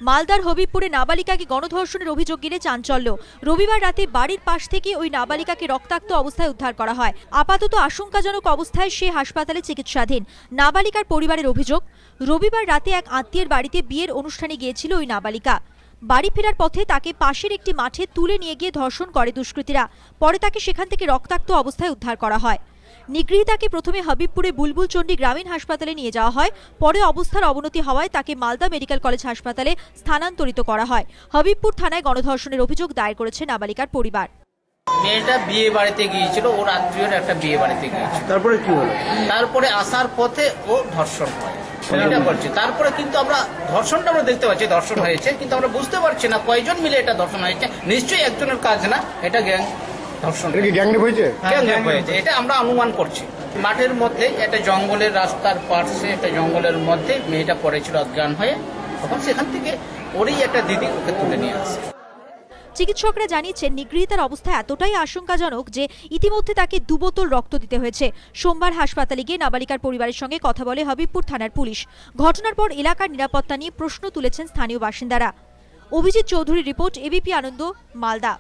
মালদার হবিবপুরে নাবালিকাকে গণধর্ষণের অভিযোগ ঘিরে চাঞ্চল্য। রবিবার রাতে বাড়ির পাশ থেকে ওই নাবালিকাকে রক্তাক্ত অবস্থায় উদ্ধার করা হয়। আপাতত আশঙ্কাজনক অবস্থায় সে হাসপাতালে চিকিৎসাধীন। নাবালিকার পরিবারের অভিযোগ, রবিবার রাতে এক আত্মীয়ের বাড়িতে বিয়ের অনুষ্ঠানে গিয়েছিল ওই নাবালিকা। বাড়ি ফেরার পথে তাকে পাশের একটি মাঠে তুলে নিয়ে গিয়ে ধর্ষণ করে দুষ্কৃতীরা। পরে তাকে সেখান থেকে রক্তাক্ত অবস্থায় উদ্ধার করা হয়। নিগৃহীতাকে প্রথমে হবিবপুরে বুলবুল চণ্ডী গ্রামীণ হাসপাতালে নিয়ে যাওয়া হয়। পরে অবস্থার অবনতি হওয়ায় তাকে মালদা মেডিকেল কলেজ হাসপাতালে স্থানান্তরিত করা হয়। হবিবপুর থানায় গণধর্ষণের অভিযোগ দায়ের করেছে নাবালিকার পরিবার। মেয়েটা বিয়ে বাড়িতে গিয়েছিল, ওর আত্মীয়র একটা বিয়ে বাড়িতে গিয়েছিল। তারপরে কি হলো? তারপরে আসার পথে ও ধর্ষণ হয়, এটা বলছে। তারপরে কিন্তু আমরা ধর্ষণটা আমরা দেখতে পাচ্ছি, ধর্ষণ হয়েছে, কিন্তু আমরা বুঝতে পারছি না কয়জন মিলে এটা ধর্ষণ হয়েছে। নিশ্চয়ই একজনের কাজ না, এটা গ্যাং ধর্ষণ হয়েছে, এটা আমরা অনুমান করছি। মাঠের মধ্যে একটা জঙ্গলের রাস্তার পাশে একটা জঙ্গলের মধ্যে মেয়েটা পড়েছিল অজ্ঞান হয়ে, তখন সেখান থেকে ওরই একটা দিদি ওকে তুলে নিয়ে আসে। চিকিৎসকরা জানিয়েছেন নিগৃহীতার অবস্থা এতটাই আশঙ্কাজনক যে ইতিমধ্যে তাকে 2 বোতল রক্ত দিতে হয়েছে। সোমবার হাসপাতালে গিয়ে নাবালিকার পরিবারের সঙ্গে কথা বলে হবিবপুর থানার পুলিশ। ঘটনার পর এলাকার নিরাপত্তা নিয়ে প্রশ্ন তুলেছেন স্থানীয় বাসিন্দারা। অভিজিৎ চৌধুরীর রিপোর্ট, এবিপি আনন্দ, মালদা।